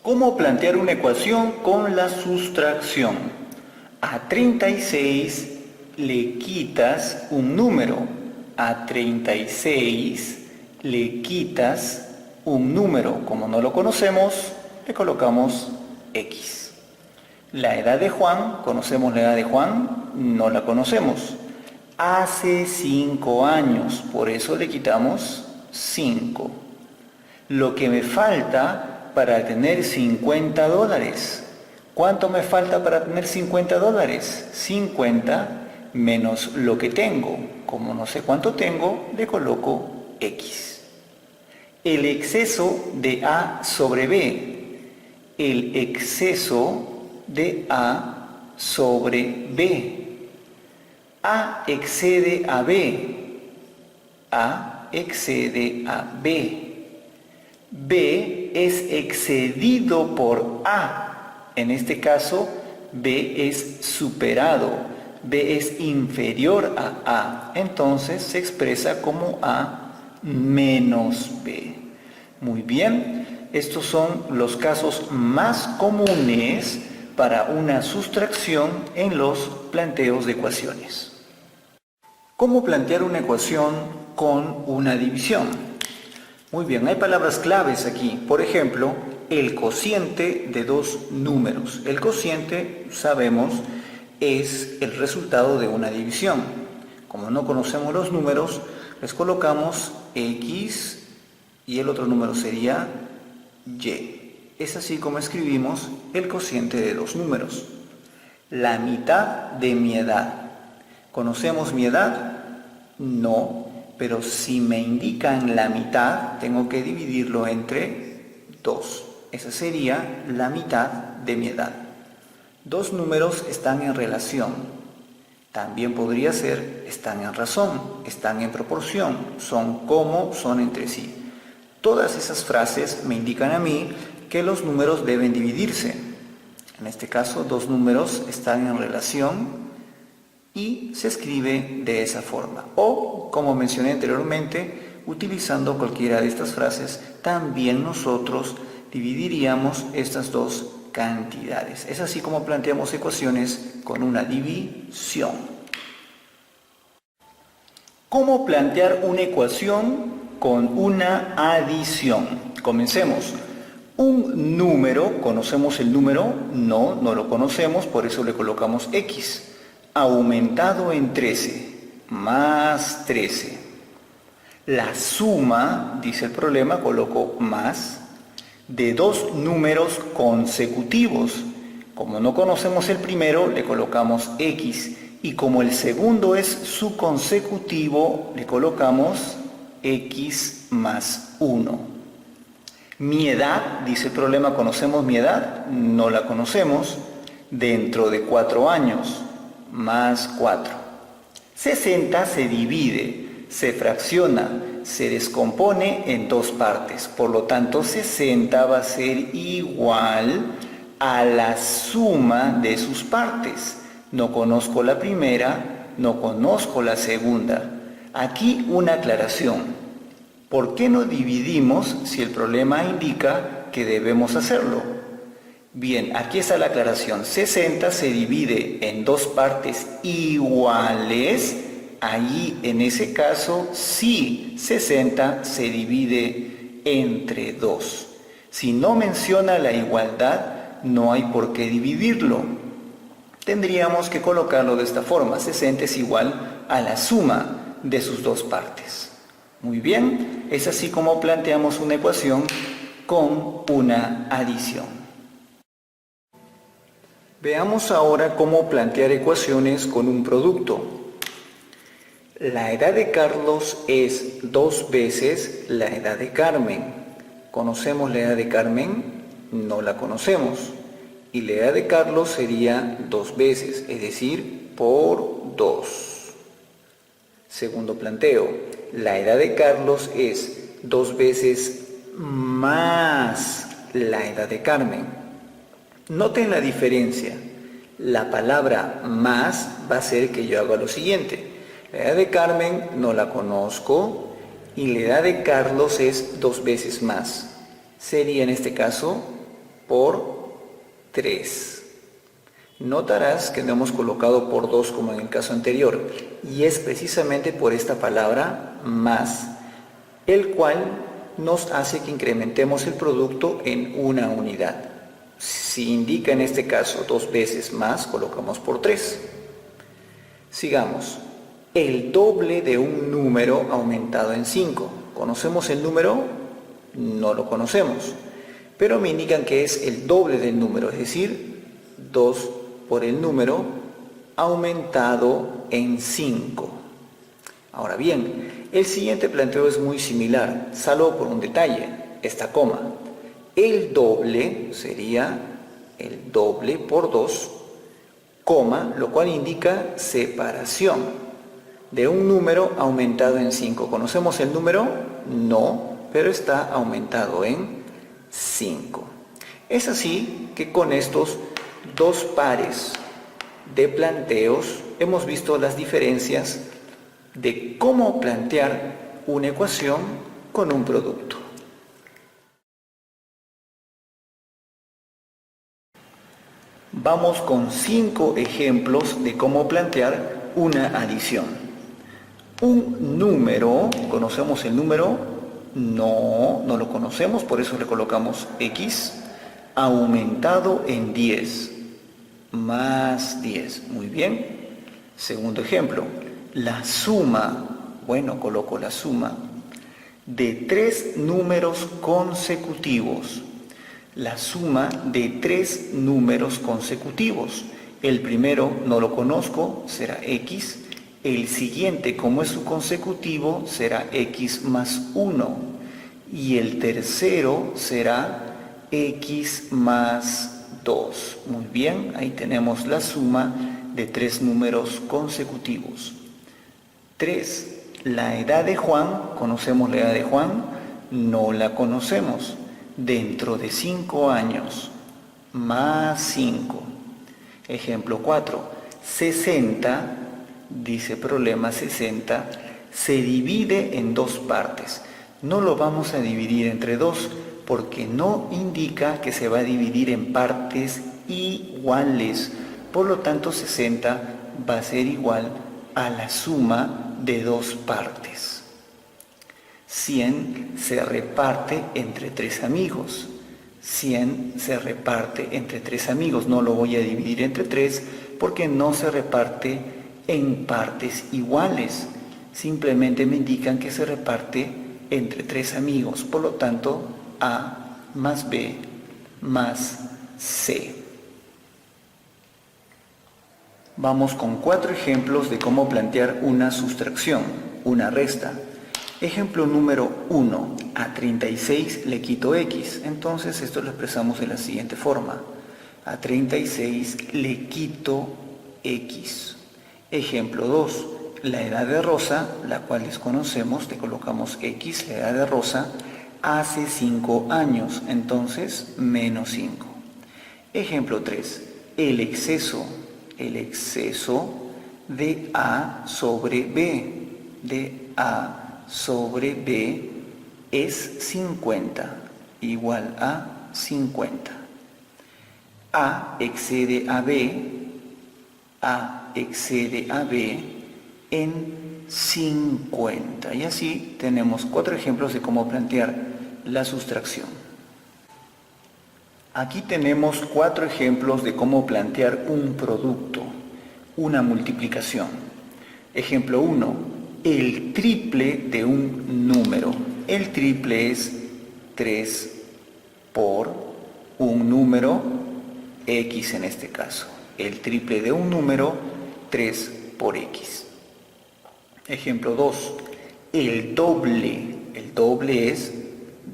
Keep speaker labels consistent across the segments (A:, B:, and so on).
A: ¿Cómo plantear una ecuación con la sustracción? A 36 le quitas un número. A 36 le quitas un número. Como no lo conocemos, le colocamos X. La edad de Juan, ¿conocemos la edad de Juan? No la conocemos. Hace 5 años, por eso le quitamos 5. Lo que me falta para tener $50. ¿Cuánto me falta para tener $50? 50 menos lo que tengo. Como no sé cuánto tengo, le coloco X. El exceso de A sobre B. El exceso de A sobre B. A excede a B. A excede a B. B es excedido por A. En este caso, B es superado. B es inferior a A. Entonces se expresa como A menos B. Muy bien, estos son los casos más comunes para una sustracción en los planteos de ecuaciones. ¿Cómo plantear una ecuación con una división? Muy bien, hay palabras claves aquí. Por ejemplo, el cociente de dos números. El cociente, sabemos, es el resultado de una división. Como no conocemos los números, les colocamos X y el otro número sería Y. Es así como escribimos el cociente de dos números. La mitad de mi edad. ¿Conocemos mi edad? No. Pero si me indican la mitad, tengo que dividirlo entre 2. Esa sería la mitad de mi edad. Dos números están en relación. También podría ser están en razón, están en proporción, son como, son entre sí. Todas esas frases me indican a mí que los números deben dividirse. En este caso, dos números están en relación y se escribe de esa forma. O, como mencioné anteriormente, utilizando cualquiera de estas frases, también nosotros dividiríamos estas dos cantidades. Es así como planteamos ecuaciones con una división. ¿Cómo plantear una ecuación con una adición? Comencemos. Un número, ¿conocemos el número? No, no lo conocemos, por eso le colocamos X. Aumentado en 13, más 13. La suma, dice el problema, coloco más, de dos números consecutivos. Como no conocemos el primero, le colocamos X. Y como el segundo es su consecutivo, le colocamos X más 1. Mi edad, dice el problema, ¿conocemos mi edad? No la conocemos. Dentro de 4 años. Más 4. 60 se divide, se fracciona, se descompone en dos partes. Por lo tanto, 60 va a ser igual a la suma de sus partes. No conozco la primera, no conozco la segunda. Aquí una aclaración. ¿Por qué no dividimos si el problema indica que debemos hacerlo? Bien, aquí está la aclaración. 60 se divide en dos partes iguales. Allí, en ese caso, sí, 60 se divide entre 2. Si no menciona la igualdad, no hay por qué dividirlo. Tendríamos que colocarlo de esta forma. 60 es igual a la suma de sus dos partes. Muy bien, es así como planteamos una ecuación con una adición. Veamos ahora cómo plantear ecuaciones con un producto. La edad de Carlos es 2 veces la edad de Carmen. ¿Conocemos la edad de Carmen? No la conocemos. Y la edad de Carlos sería 2 veces, es decir, por 2. Segundo planteo. La edad de Carlos es 2 veces más la edad de Carmen. Noten la diferencia. La palabra más va a hacer que yo haga lo siguiente. La edad de Carmen no la conozco y la edad de Carlos es 2 veces más. Sería en este caso por 3. Notarás que no hemos colocado por 2 como en el caso anterior, y es precisamente por esta palabra más, el cual nos hace que incrementemos el producto en una unidad. Si indica en este caso 2 veces más, colocamos por 3. Sigamos. El doble de un número aumentado en 5. ¿Conocemos el número? No lo conocemos, pero me indican que es el doble del número, es decir, 2 por el número aumentado en 5. Ahora bien, el siguiente planteo es muy similar, salvo por un detalle, esta coma. El doble sería el doble por 2, coma, lo cual indica separación de un número aumentado en 5. ¿Conocemos el número? No, pero está aumentado en 5. Es así que con estos dos pares de planteos hemos visto las diferencias de cómo plantear una ecuación con un producto. Vamos con 5 ejemplos de cómo plantear una adición. Un número, ¿conocemos el número? No, no lo conocemos, por eso le colocamos X, aumentado en 10, más 10. Muy bien. Segundo ejemplo, la suma, bueno, coloco la suma de 3 números consecutivos. La suma de 3 números consecutivos. El primero no lo conozco, será X. El siguiente, como es su consecutivo, será X más 1. Y el tercero será X más 2. Muy bien, ahí tenemos la suma de 3 números consecutivos. 3. La edad de Juan, ¿conocemos la edad de Juan? No la conocemos. Dentro de 5 años, más 5. Ejemplo 4. 60, dice problema 60, se divide en 2 partes. No lo vamos a dividir entre 2 porque no indica que se va a dividir en partes iguales. Por lo tanto, 60 va a ser igual a la suma de 2 partes. 100 se reparte entre 3 amigos. 100 se reparte entre 3 amigos. No lo voy a dividir entre 3 porque no se reparte en partes iguales. Simplemente me indican que se reparte entre 3 amigos. Por lo tanto, A más B más C. Vamos con 4 ejemplos de cómo plantear una sustracción, una resta. Ejemplo número 1, a 36 le quito X. Entonces esto lo expresamos de la siguiente forma. A 36 le quito X. Ejemplo 2, la edad de Rosa, la cual desconocemos, le colocamos X, la edad de Rosa, hace 5 años. Entonces, menos 5. Ejemplo 3, el exceso de A sobre B, de A sobre B es 50, igual a 50. A excede a B en 50. Y así tenemos 4 ejemplos de cómo plantear la sustracción. Aquí tenemos 4 ejemplos de cómo plantear un producto, una multiplicación. Ejemplo 1. El triple de un número. El triple es 3 por un número, X en este caso. El triple de un número, 3 por X. Ejemplo 2. El doble es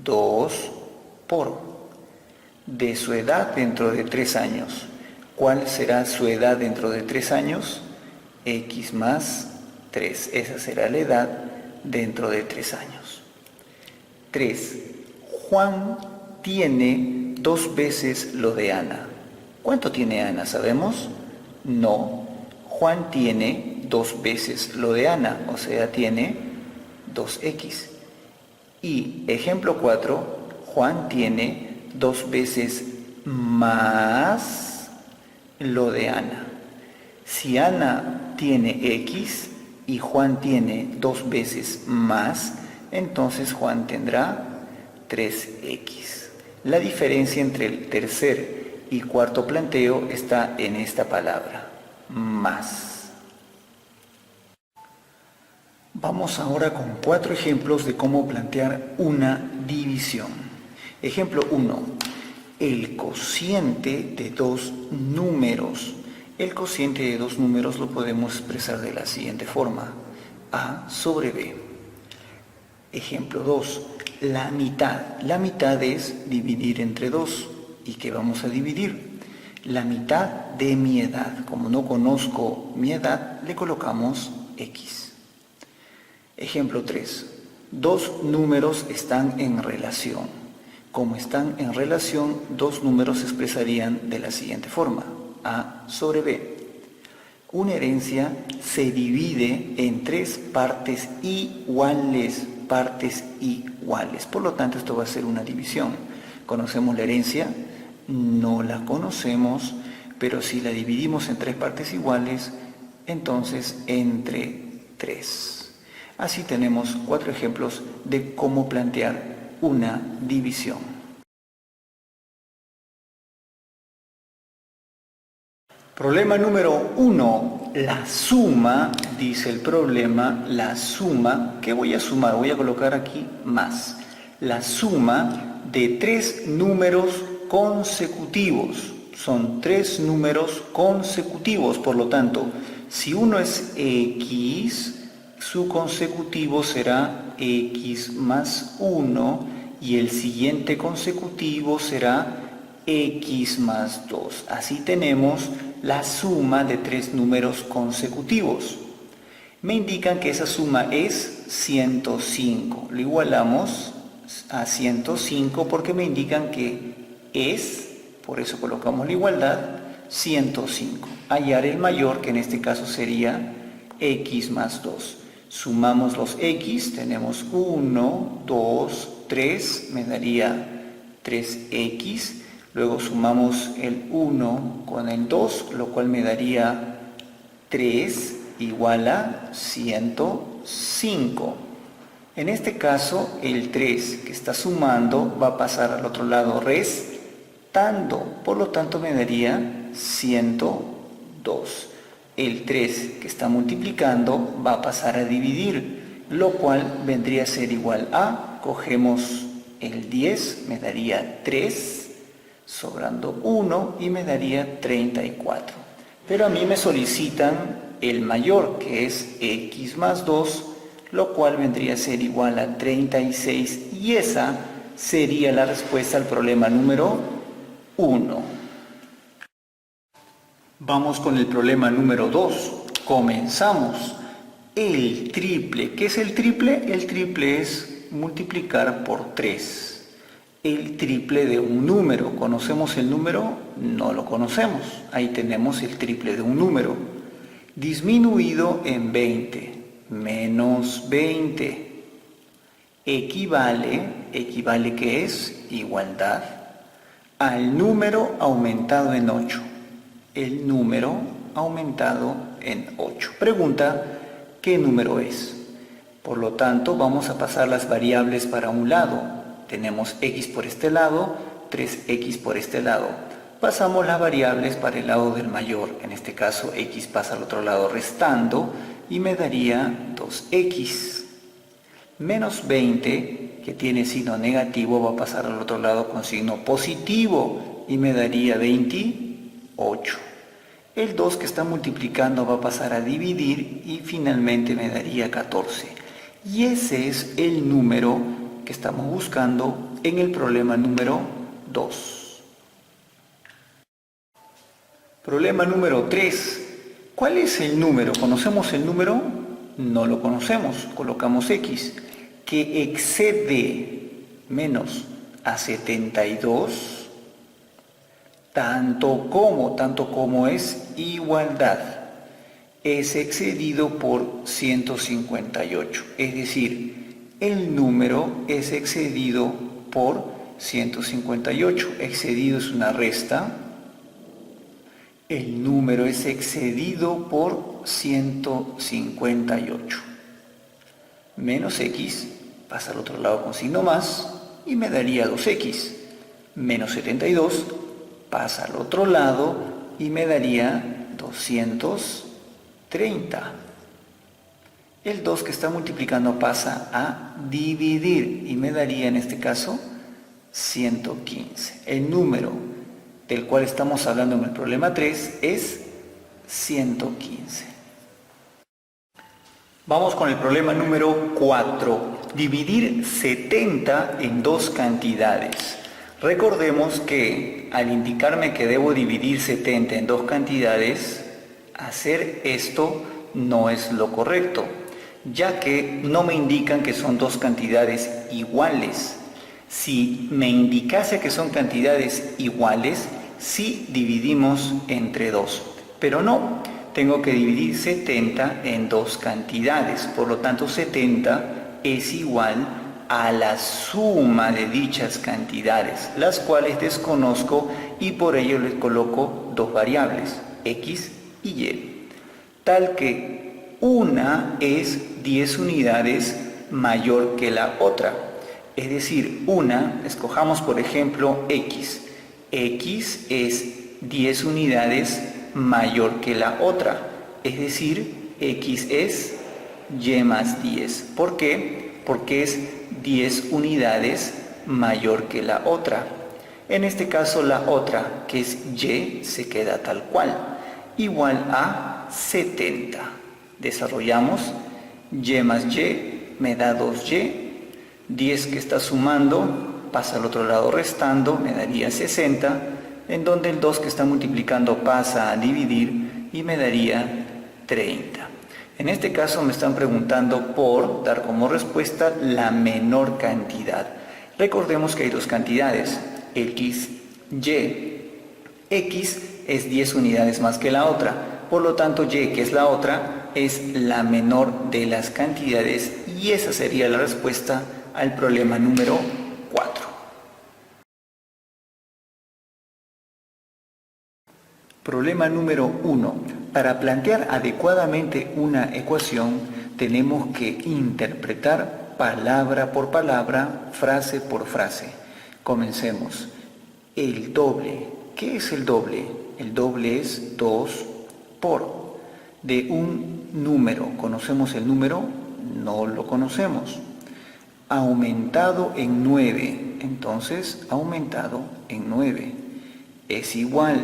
A: 2 por de su edad dentro de 3 años. ¿Cuál será su edad dentro de 3 años? X más 3. Esa será la edad dentro de 3 años. 3. Juan tiene 2 veces lo de Ana. ¿Cuánto tiene Ana? ¿Sabemos? No. Juan tiene 2 veces lo de Ana, o sea, tiene 2X. Y ejemplo 4, Juan tiene 2 veces más lo de Ana. Si Ana tiene X y Juan tiene 2 veces más, entonces Juan tendrá 3X. La diferencia entre el tercer y cuarto planteo está en esta palabra, más. Vamos ahora con 4 ejemplos de cómo plantear una división. Ejemplo 1. El cociente de 2 números. El cociente de 2 números lo podemos expresar de la siguiente forma: A sobre B. Ejemplo 2. La mitad. La mitad es dividir entre 2. ¿Y qué vamos a dividir? La mitad de mi edad. Como no conozco mi edad, le colocamos X. Ejemplo 3. 2 números están en relación. Como están en relación, 2 números se expresarían de la siguiente forma: A sobre B. Una herencia se divide en 3 partes iguales. Por lo tanto, esto va a ser una división. ¿Conocemos la herencia? No la conocemos, pero si la dividimos en 3 partes iguales, entonces entre 3. Así tenemos 4 ejemplos de cómo plantear una división. Problema número 1. La suma, dice el problema, la suma, ¿qué voy a sumar? Voy a colocar aquí más. La suma de 3 números consecutivos. Son 3 números consecutivos, por lo tanto, si uno es X, su consecutivo será X más 1 y el siguiente consecutivo será X más 2. Así tenemos la suma de 3 números consecutivos. Me indican que esa suma es 105. Lo igualamos a 105 porque me indican que es, por eso colocamos la igualdad, 105. Hallar el mayor, que en este caso sería X más 2. Sumamos los X, tenemos 1, 2, 3, me daría 3X. Luego sumamos el 1 con el 2, lo cual me daría 3 igual a 105. En este caso, el 3 que está sumando va a pasar al otro lado restando. Por lo tanto, me daría 102. El 3 que está multiplicando va a pasar a dividir, lo cual vendría a ser igual a, cogemos el 10, me daría 3, sobrando 1 y me daría 34. Pero a mí me solicitan el mayor, que es X más 2, lo cual vendría a ser igual a 36, y esa sería la respuesta al problema número 1. Vamos con el problema número 2. Comenzamos. El triple. ¿Qué es el triple? El triple es multiplicar por 3. El triple de un número. ¿Conocemos el número? No lo conocemos. Ahí tenemos el triple de un número. Disminuido en 20. Menos 20. Equivale ¿qué es? Igualdad. Al número aumentado en 8. El número aumentado en 8. Pregunta, ¿qué número es? Por lo tanto, vamos a pasar las variables para un lado. Tenemos X por este lado, 3X por este lado. Pasamos las variables para el lado del mayor. En este caso, X pasa al otro lado restando y me daría 2X. Menos 20, que tiene signo negativo, va a pasar al otro lado con signo positivo y me daría 28. El 2 que está multiplicando va a pasar a dividir y finalmente me daría 14. Y ese es el número que estamos buscando en el problema número 2. Problema número 3. ¿Cuál es el número? ¿Conocemos el número? No lo conocemos. Colocamos X. Que excede menos a 72, tanto como es igualdad, es excedido por 158. Es decir, el número es excedido por 158. Excedido es una resta. El número es excedido por 158. Menos x pasa al otro lado con signo más y me daría 2x. Menos 72 pasa al otro lado y me daría 230. El 2 que está multiplicando pasa a dividir y me daría en este caso 115. El número del cual estamos hablando en el problema 3 es 115. Vamos con el problema número 4. Dividir 70 en dos cantidades. Recordemos que al indicarme que debo dividir 70 en dos cantidades, hacer esto no es lo correcto, ya que no me indican que son dos cantidades iguales. Si me indicase que son cantidades iguales, sí dividimos entre dos, pero no, tengo que dividir 70 en dos cantidades, por lo tanto 70 es igual a la suma de dichas cantidades, las cuales desconozco y por ello les coloco dos variables, x y y, tal que una es 10 unidades mayor que la otra. Es decir, una, escojamos por ejemplo x. X es 10 unidades mayor que la otra. Es decir, x es y más 10. ¿Por qué? Porque es 10 unidades mayor que la otra. En este caso la otra, que es y, se queda tal cual, igual a 70. Desarrollamos y más y me da 2y. 10 que está sumando pasa al otro lado restando, me daría 60, en donde el 2 que está multiplicando pasa a dividir y me daría 30. En este caso me están preguntando por dar como respuesta la menor cantidad. Recordemos que hay dos cantidades, x, y. X es 10 unidades más que la otra, por lo tanto y, que es la otra, es la menor de las cantidades y esa sería la respuesta al problema número 4. Problema número 1. Para plantear adecuadamente una ecuación, tenemos que interpretar palabra por palabra, frase por frase. Comencemos. El doble. ¿Qué es el doble? El doble es 2 por. De un número, ¿conocemos el número? No lo conocemos. Aumentado en 9, entonces aumentado en 9 es igual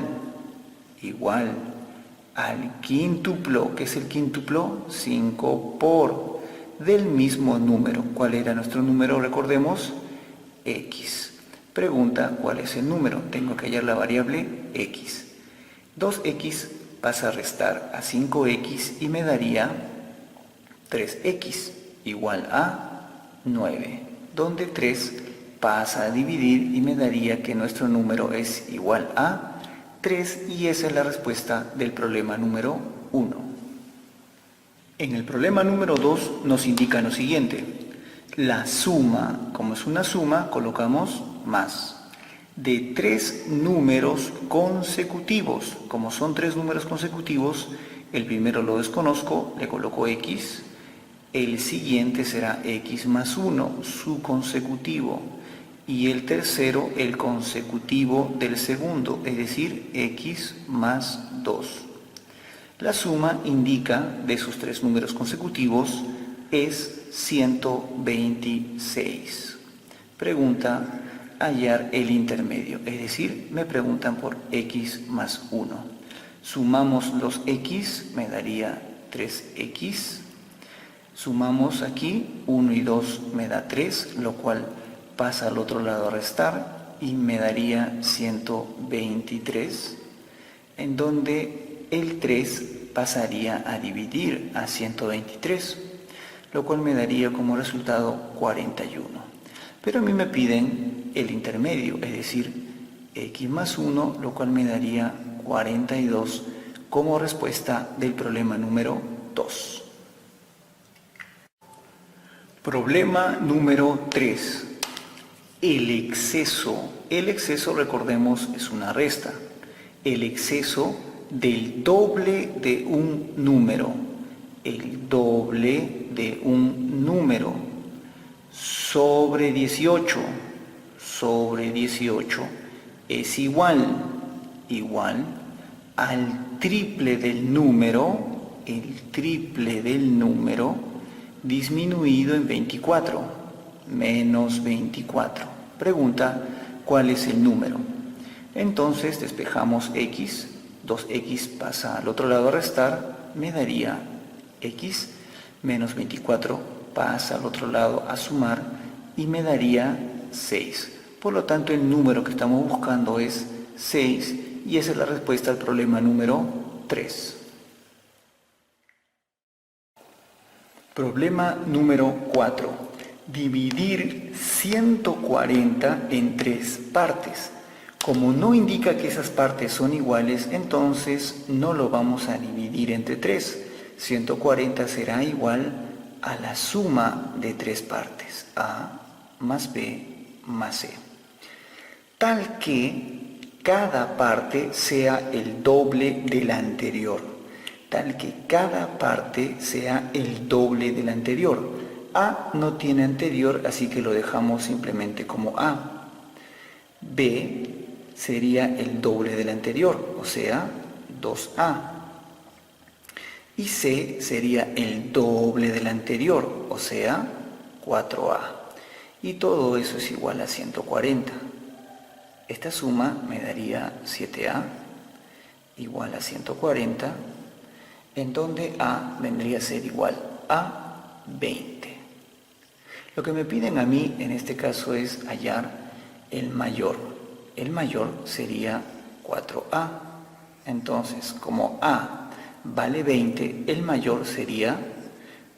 A: al quíntuplo. ¿Qué es el quíntuplo? 5 por del mismo número. ¿Cuál era nuestro número? Recordemos, x. Pregunta, ¿cuál es el número? Tengo que hallar la variable x. 2x pasa a restar a 5x y me daría 3x igual a 9, donde 3 pasa a dividir y me daría que nuestro número es igual a 3 y esa es la respuesta del problema número 1. En el problema número 2 nos indica lo siguiente. La suma, como es una suma, colocamos más. De 3 números consecutivos, como son 3 números consecutivos, el primero lo desconozco, le coloco x. El siguiente será x más 1, su consecutivo, y el tercero el consecutivo del segundo, es decir, x más 2. La suma indica de sus 3 números consecutivos es 126. Pregunta hallar el intermedio, es decir, me preguntan por x más 1. Sumamos los x, me daría 3x. Sumamos aquí 1 y 2 me da 3, lo cual pasa al otro lado a restar y me daría 123, en donde el 3 pasaría a dividir a 123, lo cual me daría como resultado 41. Pero a mí me piden el intermedio, es decir, x más 1, lo cual me daría 42 como respuesta del problema número 2. Problema número 3. el exceso recordemos es una resta, el exceso del doble de un número, el doble de un número, sobre 18 es igual al triple del número, el triple del número disminuido en 24, menos 24. Pregunta, ¿cuál es el número? Entonces despejamos x, 2x pasa al otro lado a restar, me daría x, menos 24 pasa al otro lado a sumar y me daría 6. Por lo tanto, el número que estamos buscando es 6 y esa es la respuesta al problema número 3. Problema número 4. Dividir 140 en 3 partes. Como no indica que esas partes son iguales, entonces no lo vamos a dividir entre 3. 140 será igual a la suma de 3 partes, A más B más C, tal que cada parte sea el doble de la anterior, A no tiene anterior, así que lo dejamos simplemente como A. B sería el doble del anterior, o sea, 2A. Y C sería el doble del anterior, o sea, 4A. Y todo eso es igual a 140. Esta suma me daría 7A igual a 140, en donde A vendría a ser igual a 20. Lo que me piden a mí en este caso es hallar el mayor. El mayor sería 4A. Entonces, como A vale 20, el mayor sería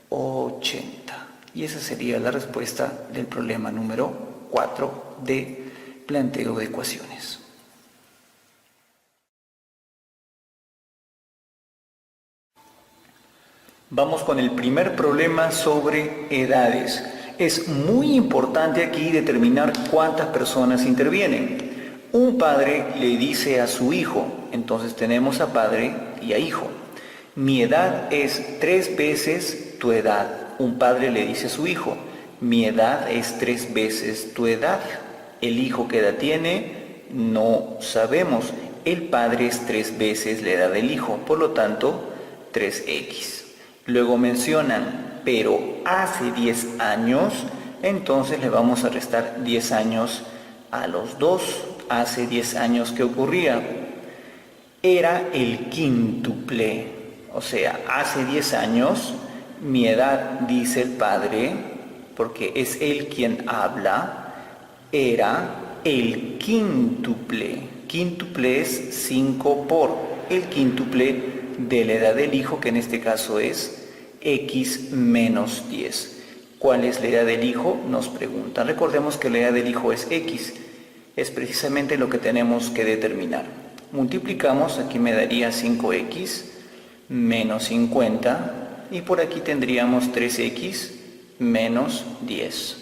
A: 80. Y esa sería la respuesta del problema número 4 de planteo de ecuaciones. Vamos con el primer problema sobre edades. Es muy importante aquí determinar cuántas personas intervienen. Un padre le dice a su hijo, entonces tenemos a padre y a hijo. Mi edad es 3 veces tu edad. Un padre le dice a su hijo, mi edad es 3 veces tu edad. El hijo, ¿qué edad tiene? No sabemos. El padre es 3 veces la edad del hijo, por lo tanto, 3x. Luego mencionan, pero hace 10 años, entonces le vamos a restar 10 años a los dos. Hace 10 años, ¿qué ocurría? Era el quíntuple. O sea, hace 10 años, mi edad, dice el padre, porque es él quien habla, era el quíntuple. Quíntuple es 5 por el quíntuple de la edad del hijo, que en este caso es x menos 10. ¿Cuál es la edad del hijo? Nos preguntan. Recordemos que la edad del hijo es x. Es precisamente lo que tenemos que determinar. Multiplicamos, aquí me daría 5x menos 50 y por aquí tendríamos 3x menos 10.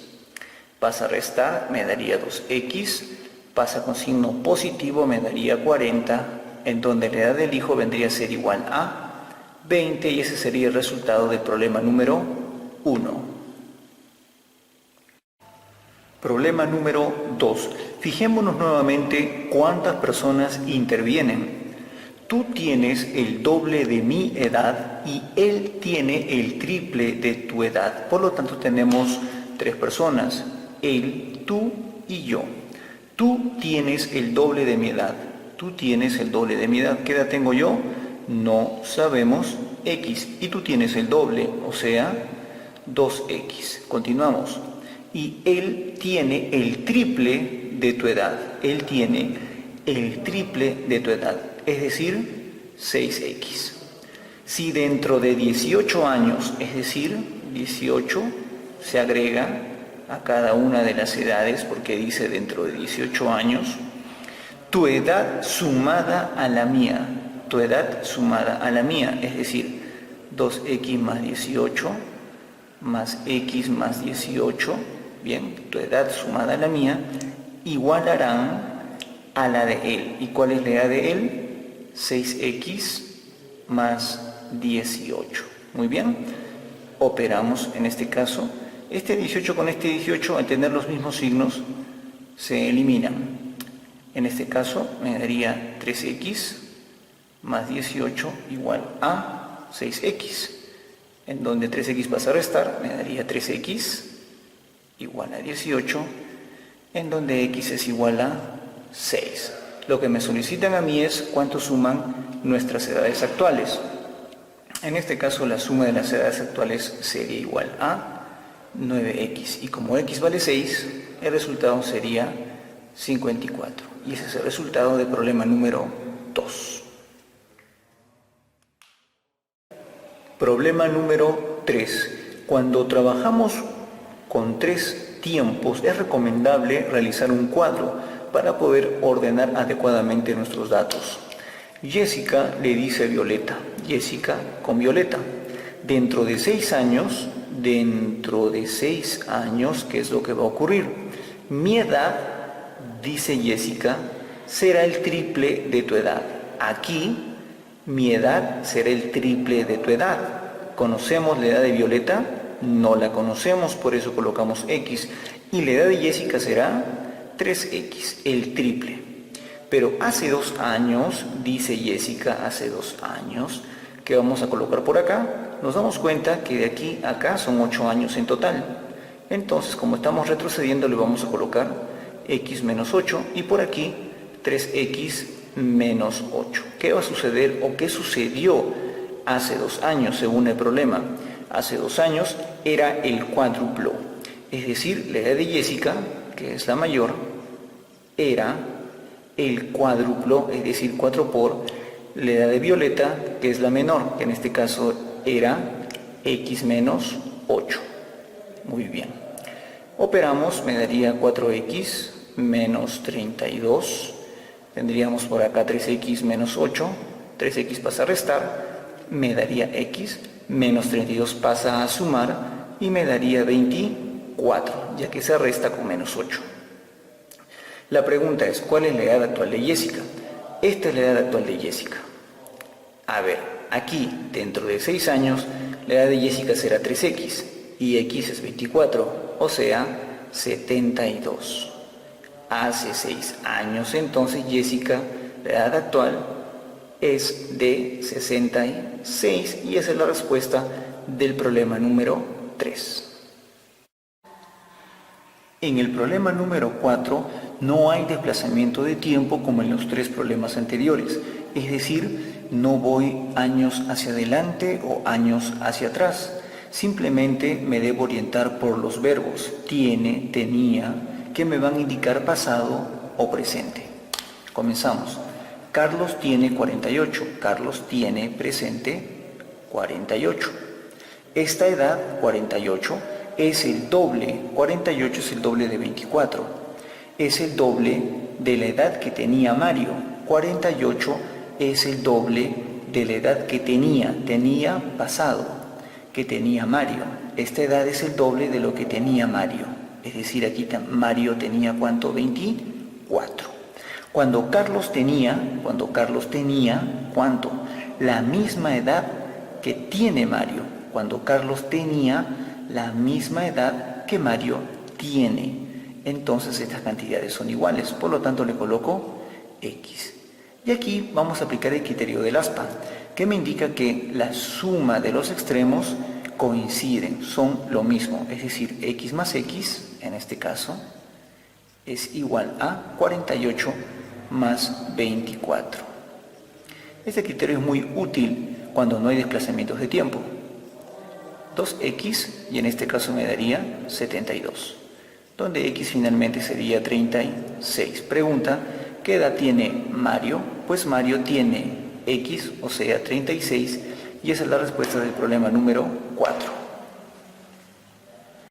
A: Pasa a restar, me daría 2x, pasa con signo positivo, me daría 40, en donde la edad del hijo vendría a ser igual a 20 y ese sería el resultado del problema número 1. Problema número 2. Fijémonos nuevamente cuántas personas intervienen. Tú tienes el doble de mi edad y él tiene el triple de tu edad. Por lo tanto tenemos 3 personas, él, tú y yo. Tú tienes el doble de mi edad. Tú tienes el doble de mi edad. ¿Qué edad tengo yo? No sabemos, x. Y tú tienes el doble, o sea, 2x. Continuamos. Y él tiene el triple de tu edad. Él tiene el triple de tu edad, es decir, 6x. Si dentro de 18 años, es decir, 18, se agrega a cada una de las edades, porque dice dentro de 18 años, tu edad sumada a la mía, es decir, 2x más 18 más x más 18 Bien, tu edad sumada a la mía igualarán a la de él. ¿Y cuál es la edad de él? 6x más 18. Muy bien, operamos en este caso. Este 18 con este 18, al tener los mismos signos, se eliminan. En este caso me daría 3x más 18 igual a 6x. En donde 3x pasa a restar, me daría 3x igual a 18, en donde x es igual a 6. Lo que me solicitan a mí es cuánto suman nuestras edades actuales. En este caso la suma de las edades actuales sería igual a 9x. Y como x vale 6, el resultado sería 54. Y ese es el resultado del problema número 2. Problema número 3. Cuando trabajamos con 3 tiempos, es recomendable realizar un cuadro para poder ordenar adecuadamente nuestros datos. Jessica le dice a Violeta, Jessica con Violeta, dentro de 6 años, ¿qué es lo que va a ocurrir? Mi edad, dice Jessica, será el triple de tu edad. Aquí, mi edad será el triple de tu edad. ¿Conocemos la edad de Violeta? No la conocemos, por eso colocamos x. Y la edad de Jessica será 3x, el triple. Pero hace 2 años, dice Jessica, hace 2 años, ¿qué vamos a colocar por acá? Nos damos cuenta que de aquí a acá son 8 años en total. Entonces, como estamos retrocediendo, le vamos a colocar x menos 8 y por aquí 3x menos 8. ¿Qué va a suceder o qué sucedió hace 2 años según el problema? Hace 2 años era el cuádruplo. Es decir, la edad de Jessica, que es la mayor, era el cuádruplo, es decir, 4 por la edad de Violeta, que es la menor, que en este caso era x menos 8. Muy bien. Operamos, me daría 4x menos 32. Tendríamos por acá 3x menos 8. 3x pasa a restar, me daría x, menos 32 pasa a sumar y me daría 24, ya que se resta con menos 8. La pregunta es, ¿cuál es la edad actual de Jessica? Esta es la edad actual de Jessica. A ver, aquí, dentro de 6 años, la edad de Jessica será 3x y x es 24, o sea, 72. Hace 6 años, entonces, Jessica, la edad actual es de 66 y esa es la respuesta del problema número 3. En el problema número 4 no hay desplazamiento de tiempo como en los 3 problemas anteriores, es decir, no voy años hacia adelante o años hacia atrás, simplemente me debo orientar por los verbos tiene, tenía, que me van a indicar pasado o presente. Comenzamos. Carlos tiene 48, Carlos tiene presente 48. Esta edad, 48, es el doble, 48 es el doble de 24, es el doble de la edad que tenía Mario, 48 es el doble de la edad que tenía pasado, que tenía Mario. Esta edad es el doble de lo que tenía Mario, es decir, aquí Mario tenía ¿cuánto? 24. Cuando Carlos tenía, ¿cuánto? La misma edad que tiene Mario, cuando Carlos tenía la misma edad que Mario tiene. Entonces estas cantidades son iguales, por lo tanto le coloco x. Y aquí vamos a aplicar el criterio del aspa, que me indica que la suma de los extremos coinciden, son lo mismo, es decir, x más x, en este caso, es igual a 48 más 24. Este criterio es muy útil cuando no hay desplazamientos de tiempo. 2x, y en este caso me daría 72, donde x finalmente sería 36. Pregunta, ¿qué edad tiene Mario? Pues Mario tiene x, o sea 36, y esa es la respuesta del problema número 4.